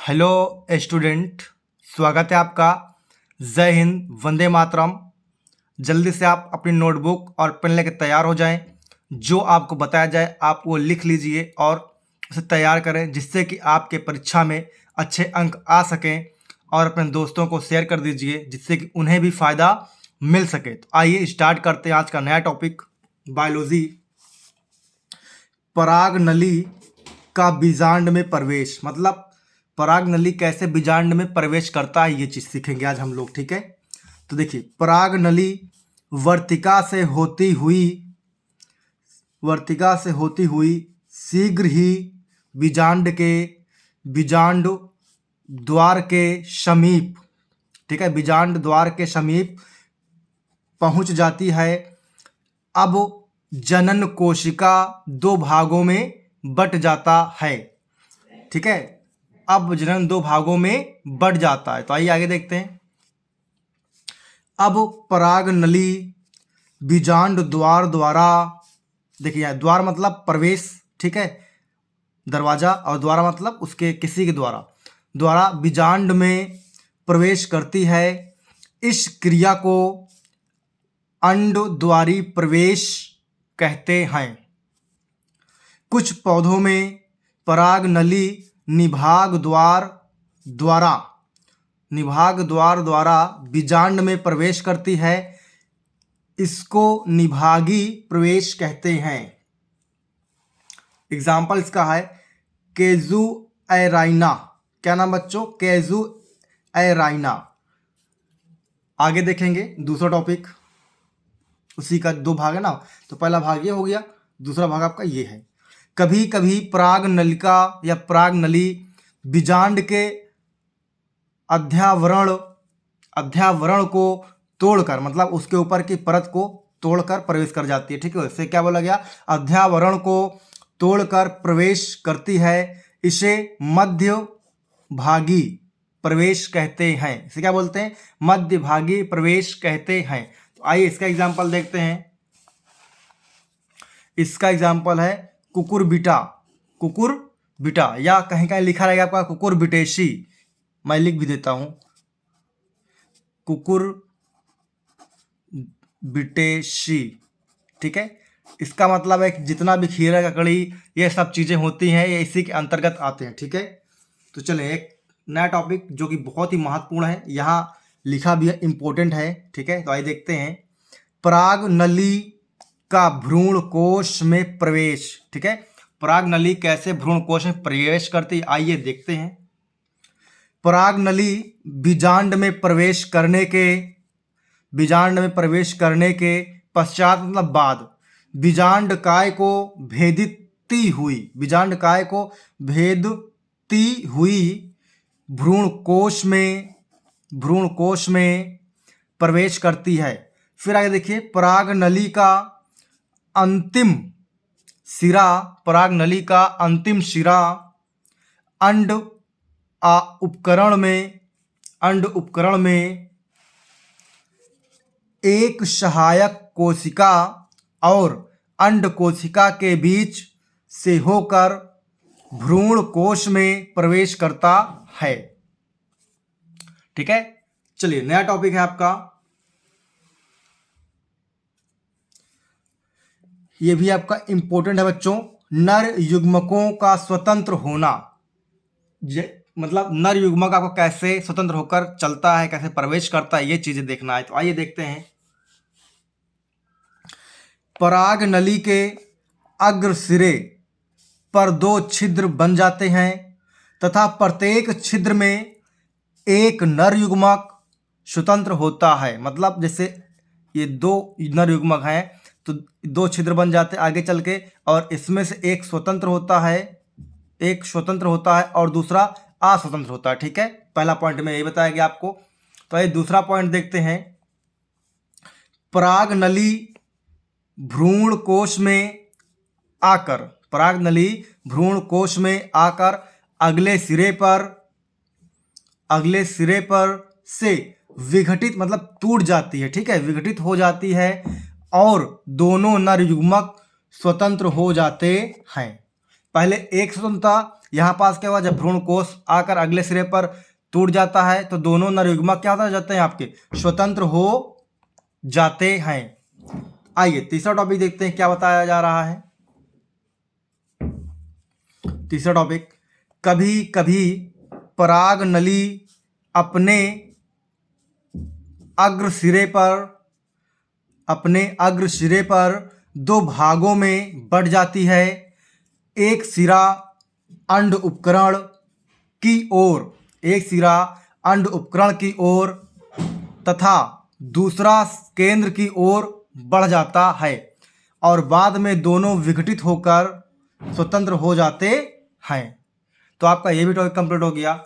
Hello student, स्वागत है आपका। जय हिंद, वंदे मातरम। जल्दी से आप अपनी नोटबुक और पेन लेकर तैयार हो जाएं। जो आपको बताया जाए आप वो लिख लीजिए और उसे तैयार करें, जिससे कि आपके परीक्षा में अच्छे अंक आ सकें। और अपने दोस्तों को शेयर कर दीजिए, जिससे कि उन्हें भी फ़ायदा मिल सके। तो आइए स्टार्ट करते हैं आज का नया टॉपिक, बायोलॉजी। पराग नली का बीजांड में प्रवेश, मतलब पराग नली कैसे बीजांड में प्रवेश करता है, ये चीज़ सीखेंगे आज हम लोग। ठीक है, तो देखिए, पराग नली वर्तिका से होती हुई शीघ्र ही बीजांड द्वार के समीप, ठीक है, बीजांड द्वार के समीप पहुंच जाती है। अब जनन कोशिका दो भागों में बट जाता है। ठीक है, अब जनन दो भागों में बट जाता है। तो आइए आगे देखते हैं। अब पराग नली बीजांड द्वार द्वारा, देखिए द्वार मतलब प्रवेश, ठीक है, दरवाजा, और द्वारा मतलब उसके किसी के द्वारा बीजांड में प्रवेश करती है। इस क्रिया को अंडद्वारी प्रवेश कहते हैं। कुछ पौधों में पराग नली निभाग द्वार द्वारा बीजांड में प्रवेश करती है। इसको निभागी प्रवेश कहते हैं। एग्जाम्पल इसका है केजू एराइना। क्या नाम बच्चों? केजू एराइना। आगे देखेंगे दूसरा टॉपिक, उसी का दो भाग है ना, तो पहला भाग ये हो गया, दूसरा भाग आपका ये है। कभी कभी पराग नलिका या पराग नली बीजांड के अध्यावरण को तोड़कर, मतलब उसके ऊपर की परत को तोड़कर प्रवेश कर जाती है। ठीक है, इससे क्या बोला गया? अध्यावरण को तोड़कर प्रवेश करती है। इसे मध्य भागी प्रवेश कहते हैं। इसे क्या बोलते हैं? मध्य भागी प्रवेश कहते हैं। तो आइए इसका एग्जाम्पल देखते हैं। इसका एग्जाम्पल है कुकुरबिटा या कहीं कहीं लिखा रहेगा आपका कुकुरबिटेसी। मैं लिख भी देता हूं, कुकुरबिटेसी। ठीक है, इसका मतलब है कि जितना भी खीरा ककड़ी ये सब चीज़ें होती हैं, ये इसी के अंतर्गत आते हैं। ठीक है, तो चलें एक नया टॉपिक जो कि बहुत ही महत्वपूर्ण है, यहाँ लिखा भी है, इम्पोर्टेंट है। ठीक है, तो आइए देखते हैं। पराग नली का भ्रूण कोश में प्रवेश। ठीक है, पराग नली कैसे भ्रूण कोश में प्रवेश करती है, आइए देखते हैं। पराग नली बीजांड में प्रवेश करने के पश्चात, मतलब बाद, बीजांड काय को भेदती हुई भ्रूण कोश में प्रवेश करती है। फिर आगे देखिए, पराग नली का अंतिम सिरा अंड उपकरण में एक सहायक कोशिका और अंड कोशिका के बीच से होकर भ्रूण कोश में प्रवेश करता है। ठीक है, चलिए नया टॉपिक है आपका, ये भी आपका इंपॉर्टेंट है बच्चों। नर युग्मकों का स्वतंत्र होना, मतलब नर युग्मक आपको कैसे स्वतंत्र होकर चलता है, कैसे प्रवेश करता है, ये चीजें देखना है। तो आइए देखते हैं। पराग नली के अग्र सिरे पर दो छिद्र बन जाते हैं तथा प्रत्येक छिद्र में एक नर युग्मक स्वतंत्र होता है। मतलब जैसे ये दो नर युग्मक हैं तो दो छिद्र बन जाते हैं आगे चल के, और इसमें से एक स्वतंत्र होता है और दूसरा अस्वतंत्र होता है। ठीक है, पहला पॉइंट में यही बताया गया आपको। तो ये दूसरा पॉइंट देखते हैं। पराग नली भ्रूण कोश में आकर अगले सिरे पर से विघटित, मतलब टूट जाती है। ठीक है, विघटित हो जाती है और दोनों नर युग्मक स्वतंत्र हो जाते हैं। पहले एक स्वतंत्र था, यहाँ पास क्या हुआ, जब भ्रूण कोश आकर अगले सिरे पर टूट जाता है तो दोनों नर युग्मक क्या हो जाते हैं, आपके स्वतंत्र हो जाते हैं। आइए तीसरा टॉपिक देखते हैं क्या बताया जा रहा है। तीसरा टॉपिक, कभी कभी पराग नली अपने अग्र सिरे पर दो भागों में बढ़ जाती है। एक सिरा अंड उपकरण की ओर तथा दूसरा केंद्र की ओर बढ़ जाता है और बाद में दोनों विघटित होकर स्वतंत्र हो जाते हैं। तो आपका ये भी टॉपिक कंप्लीट हो गया।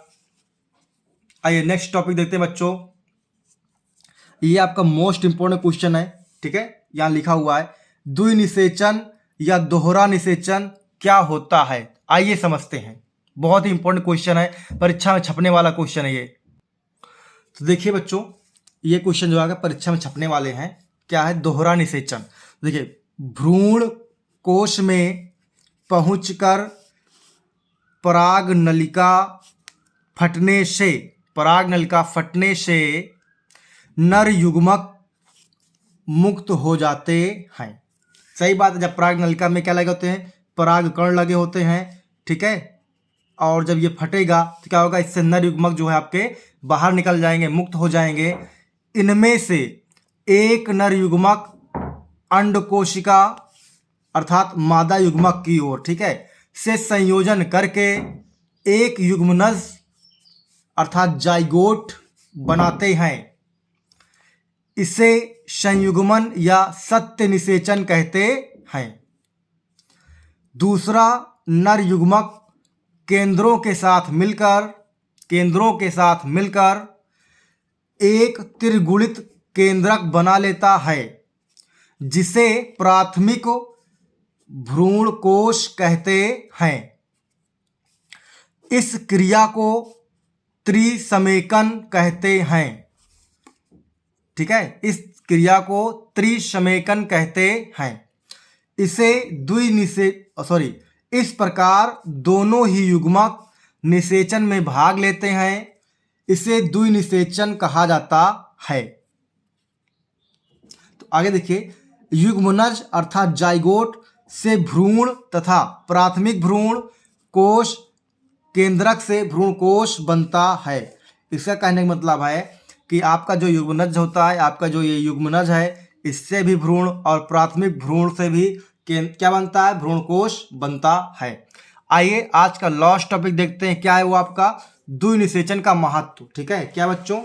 आइए नेक्स्ट टॉपिक देखते हैं बच्चों। ये आपका मोस्ट इंपोर्टेंट क्वेश्चन है, ठीक है, यहाँ लिखा हुआ है द्विनिषेचन या दोहरा निषेचन क्या होता है। आइए समझते हैं, बहुत ही इंपॉर्टेंट क्वेश्चन है, परीक्षा में छपने वाला क्वेश्चन है ये। तो देखिए बच्चों, ये क्वेश्चन जो है परीक्षा में छपने वाले हैं। क्या है दोहरा निषेचन। देखिए, भ्रूण कोश में पहुंचकर पराग नलिका फटने से नर युग्मक मुक्त हो जाते हैं। सही बात है, जब पराग नलिका में क्या लगे होते हैं, पराग कण लगे होते हैं, ठीक है, और जब ये फटेगा तो क्या होगा, इससे नर युग्मक जो है आपके बाहर निकल जाएंगे, मुक्त हो जाएंगे। इनमें से एक नर युग्मक अंड कोशिका अर्थात मादा युग्मक की ओर, ठीक है, से संयोजन करके एक युग्मनज अर्थात जाइगोट बनाते हैं। इसे संयुग्मन या सत्य निषेचन कहते हैं। दूसरा नर युग्मक केंद्रों के साथ मिलकर एक त्रिगुणित केंद्रक बना लेता है, जिसे प्राथमिक भ्रूण कोश कहते हैं। इस क्रिया को त्रिसमेकन कहते हैं, ठीक है, इस क्रिया को त्रिसमेकन कहते हैं। इस प्रकार दोनों ही युग्मक निषेचन में भाग लेते हैं। इसे द्विनिषेचन कहा जाता है। तो आगे देखिए, युग्मनज अर्थात जाइगोट से भ्रूण तथा प्राथमिक भ्रूण कोश केंद्रक से भ्रूण कोश बनता है। इसका कहने का मतलब है कि आपका जो युग्मनज होता है, आपका जो ये युग्मनज है, इससे भी भ्रूण और प्राथमिक भ्रूण से भी क्या बनता है, भ्रूण कोश बनता है। आइए आज का लास्ट टॉपिक देखते हैं, क्या है वो आपका द्विनिषेचन का महत्व, ठीक है। क्या बच्चों,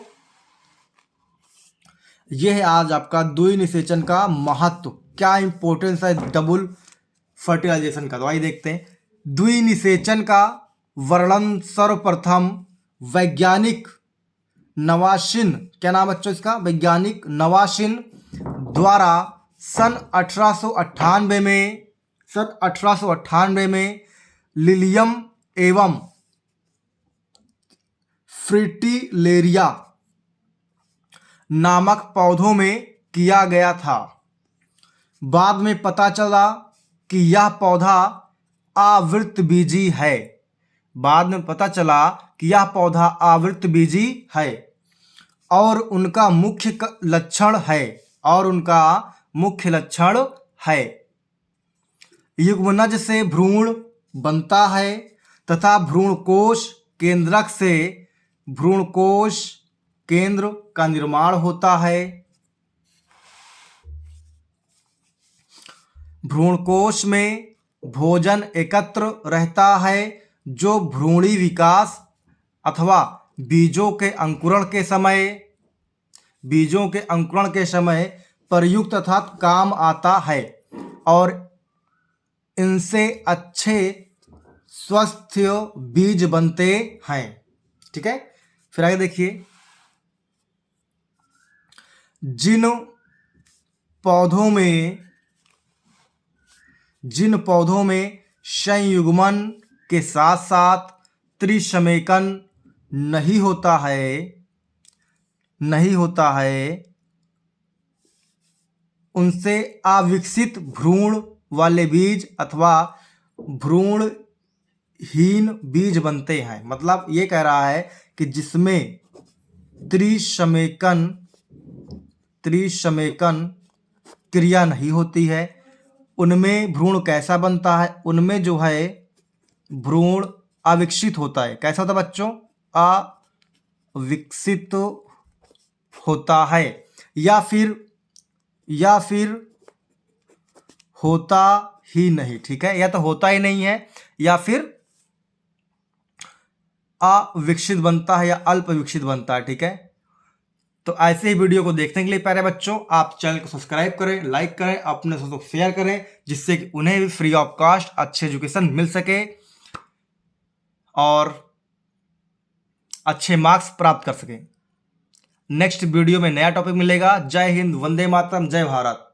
यह है आज आपका द्विनिषेचन का महत्व, क्या इंपॉर्टेंस है डबल फर्टिलाइजेशन का। तो आइए देखते हैं। द्विनिषेचन का वर्णन सर्वप्रथम वैज्ञानिक नवाशिन, क्या नाम बच्चों इसका, वैज्ञानिक नवाशिन द्वारा सन 1898 में लिलियम एवं फ्रिटिलेरिया नामक पौधों में किया गया था। बाद में पता चला कि यह पौधा आवृतबीजी है और उनका मुख्य लक्षण है युग्मनज से भ्रूण बनता है तथा भ्रूणकोश केंद्रक से भ्रूणकोश केंद्र का निर्माण होता है। भ्रूणकोश में भोजन एकत्र रहता है जो भ्रूणी विकास अथवा बीजों के अंकुरण के समय प्रयुक्त अर्थात काम आता है और इनसे अच्छे स्वस्थ बीज बनते हैं, ठीक है। फिर आगे देखिए, जिन पौधों में संयुग्मन के साथ साथ त्रिसमेकन नहीं होता है उनसे अविकसित भ्रूण वाले बीज अथवा भ्रूण हीन बीज बनते हैं। मतलब ये कह रहा है कि जिसमें त्रिशमेकन क्रिया नहीं होती है उनमें भ्रूण कैसा बनता है? उनमें जो है भ्रूण अविकसित होता है। कैसा होता है बच्चों? अविकसित होता है, या फिर होता ही नहीं। ठीक है, या तो होता ही नहीं है या फिर अविकसित बनता है या अल्प विकसित बनता है। ठीक है, तो ऐसे ही वीडियो को देखने के लिए प्यारे बच्चों आप चैनल को सब्सक्राइब करें, लाइक करें, अपने दोस्तों को शेयर करें, जिससे कि उन्हें भी फ्री ऑफ कॉस्ट अच्छी एजुकेशन मिल सके और अच्छे मार्क्स प्राप्त कर सकें। नेक्स्ट वीडियो में नया टॉपिक मिलेगा। जय हिंद, वंदे मातरम, जय भारत।